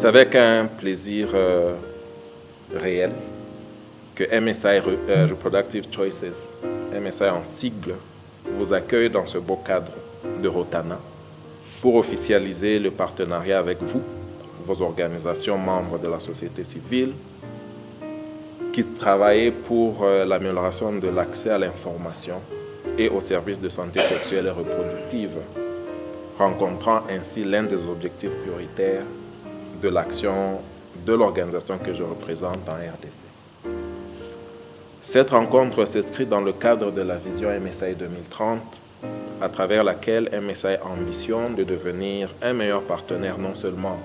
C'est avec un plaisir réel que MSI Reproductive Choices, MSI en sigle, vous accueille dans ce beau cadre de Rotana pour officialiser le partenariat avec vous, vos organisations membres de la société civile, qui travaillent pour l'amélioration de l'accès à l'information et aux services de santé sexuelle et reproductive, rencontrant ainsi l'un des objectifs prioritaires de l'action de l'organisation que je représente en RDC. Cette rencontre s'inscrit dans le cadre de la vision MSI 2030, à travers laquelle MSI ambitionne de devenir un meilleur partenaire non seulement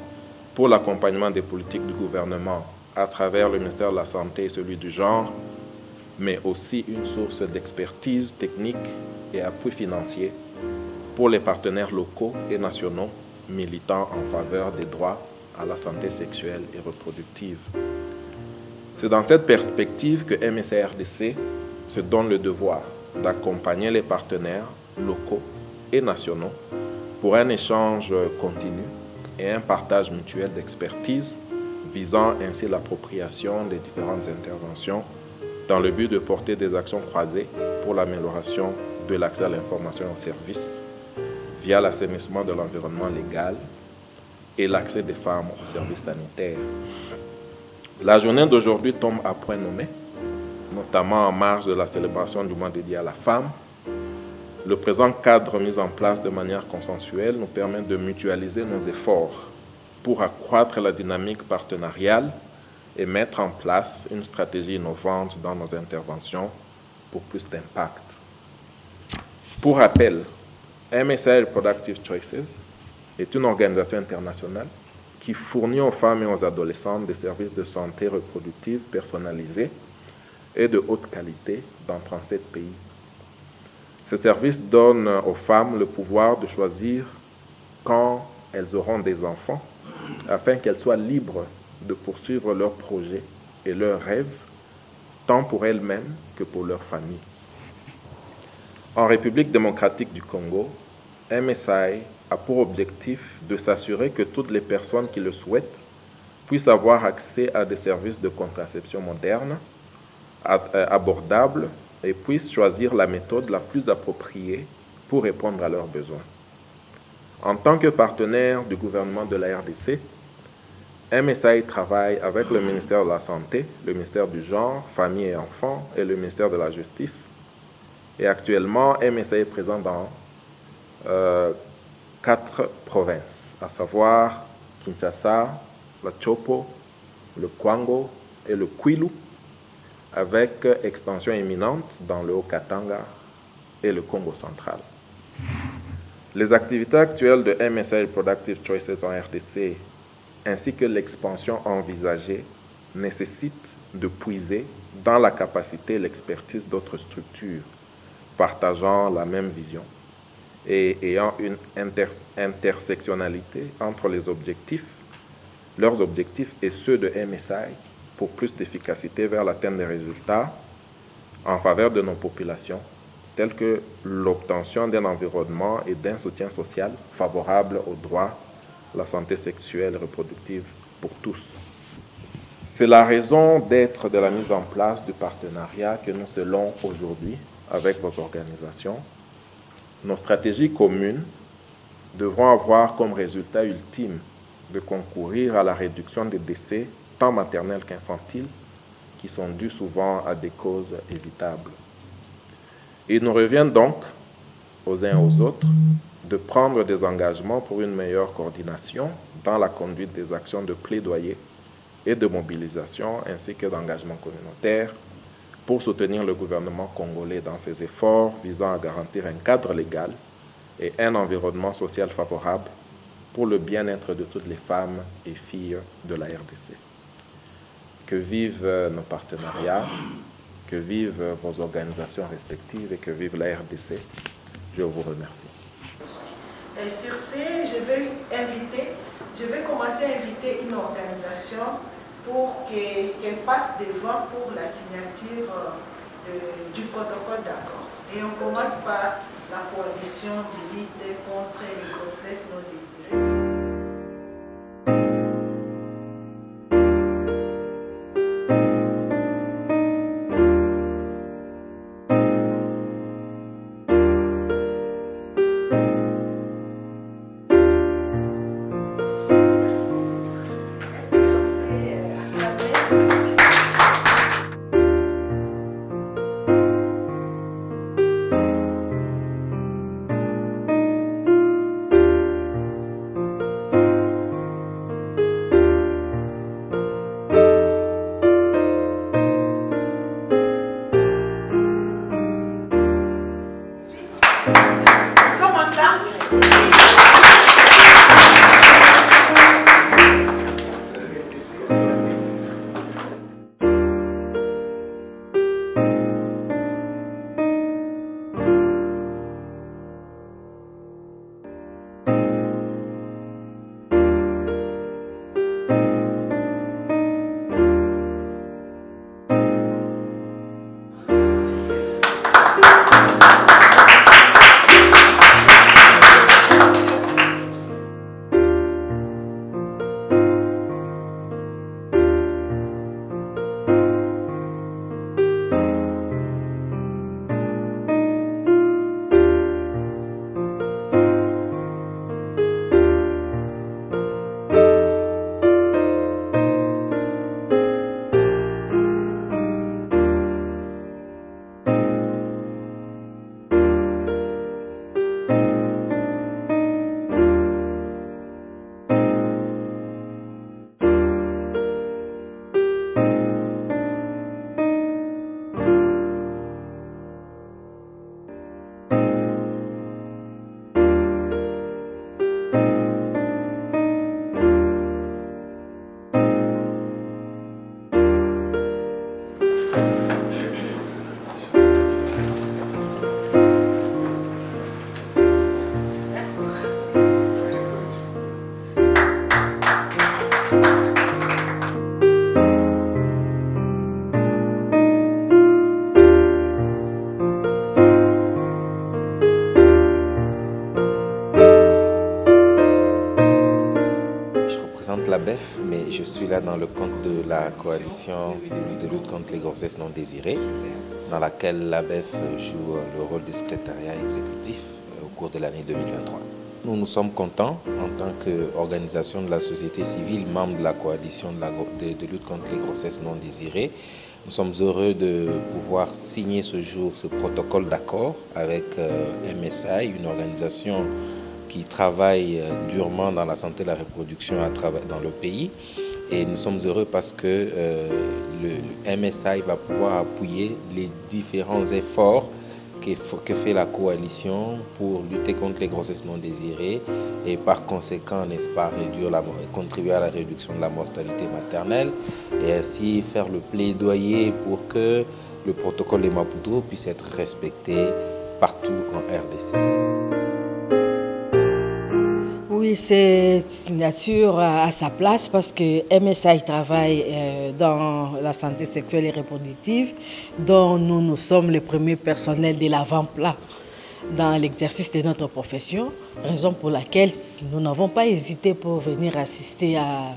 pour l'accompagnement des politiques du gouvernement à travers le ministère de la Santé et celui du genre, mais aussi une source d'expertise technique et appui financier pour les partenaires locaux et nationaux militant en faveur des droits à la santé sexuelle et reproductive. C'est dans cette perspective que MSI RDC se donne le devoir d'accompagner les partenaires locaux et nationaux pour un échange continu et un partage mutuel d'expertise visant ainsi l'appropriation des différentes interventions dans le but de porter des actions croisées pour l'amélioration de l'accès à l'information et aux services via l'assainissement de l'environnement légal et l'accès des femmes aux services sanitaires. La journée d'aujourd'hui tombe à point nommé, notamment en marge de la célébration du mois dédié à la femme. Le présent cadre mis en place de manière consensuelle nous permet de mutualiser nos efforts pour accroître la dynamique partenariale et mettre en place une stratégie innovante dans nos interventions pour plus d'impact. Pour rappel, MSI Reproductive Choices est une organisation internationale qui fournit aux femmes et aux adolescentes des services de santé reproductive personnalisés et de haute qualité dans 37 pays. Ces services donnent aux femmes le pouvoir de choisir quand elles auront des enfants afin qu'elles soient libres de poursuivre leurs projets et leurs rêves, tant pour elles-mêmes que pour leur famille. En République démocratique du Congo, MSI a pour objectif de s'assurer que toutes les personnes qui le souhaitent puissent avoir accès à des services de contraception modernes, abordables, et puissent choisir la méthode la plus appropriée pour répondre à leurs besoins. En tant que partenaire du gouvernement de la RDC, MSI travaille avec le ministère de la Santé, le ministère du Genre, Famille et Enfants et le ministère de la Justice. Et actuellement, MSI est présent dans 4 provinces, à savoir Kinshasa, la Chopo, le Kwango et le Kwilu, avec expansion imminente dans le Haut-Katanga et le Congo central. Les activités actuelles de MSI Reproductive Choices en RDC, ainsi que l'expansion envisagée, nécessitent de puiser dans la capacité et l'expertise d'autres structures partageant la même vision et ayant une intersectionnalité entre leurs objectifs et ceux de MSI pour plus d'efficacité vers l'atteinte des résultats en faveur de nos populations, tels que l'obtention d'un environnement et d'un soutien social favorable aux droits, la santé sexuelle et reproductive pour tous. C'est la raison d'être de la mise en place du partenariat que nous scellons aujourd'hui avec vos organisations. Nos stratégies communes devront avoir comme résultat ultime de concourir à la réduction des décès tant maternels qu'infantiles qui sont dus souvent à des causes évitables. Il nous revient donc, aux uns et aux autres, de prendre des engagements pour une meilleure coordination dans la conduite des actions de plaidoyer et de mobilisation, ainsi que d'engagement communautaire, pour soutenir le gouvernement congolais dans ses efforts visant à garantir un cadre légal et un environnement social favorable pour le bien-être de toutes les femmes et filles de la RDC. Que vivent nos partenariats, que vivent vos organisations respectives et que vive la RDC. Je vous remercie. Et sur ce, je vais commencer à inviter une organisation pour qu'elle passe devant pour la signature du protocole d'accord. Et on commence par la coalition de lutte contre les grossesses non désirées. l'ABEF, mais je suis là dans le cadre de la coalition de lutte contre les grossesses non désirées, dans laquelle l'ABEF joue le rôle de secrétariat exécutif au cours de l'année 2023. Nous sommes contents en tant qu'organisation de la société civile, membre de la coalition de lutte contre les grossesses non désirées. Nous sommes heureux de pouvoir signer ce jour ce protocole d'accord avec MSI, une organisation qui travaille durement dans la santé et la reproduction dans le pays. Et nous sommes heureux parce que le MSI va pouvoir appuyer les différents efforts que fait la coalition pour lutter contre les grossesses non désirées et par conséquent, n'est-ce pas, contribuer à la réduction de la mortalité maternelle et ainsi faire le plaidoyer pour que le protocole de Maputo puisse être respecté partout en RDC. Oui, cette signature a sa place parce que MSI travaille dans la santé sexuelle et reproductive, dont nous sommes les premiers personnels de l'avant-plan dans l'exercice de notre profession, raison pour laquelle nous n'avons pas hésité pour venir assister à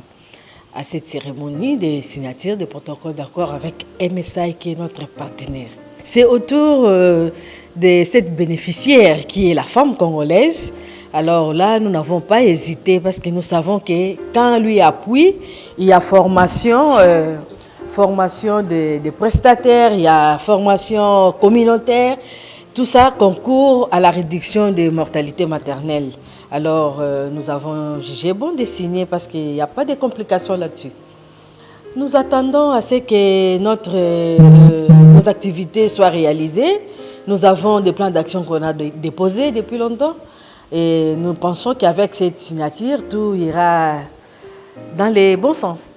cette cérémonie de signature de protocole d'accord avec MSI qui est notre partenaire. C'est autour de cette bénéficiaire qui est la femme congolaise. Alors là, nous n'avons pas hésité parce que nous savons que quand lui appuie, il y a formation de prestataires, il y a formation communautaire. Tout ça concourt à la réduction des mortalités maternelles. Alors nous avons jugé bon de signer parce qu'il n'y a pas de complications là-dessus. Nous attendons à ce que nos activités soient réalisées. Nous avons des plans d'action qu'on a déposés depuis longtemps. Et nous pensons qu'avec cette signature, tout ira dans le bon sens.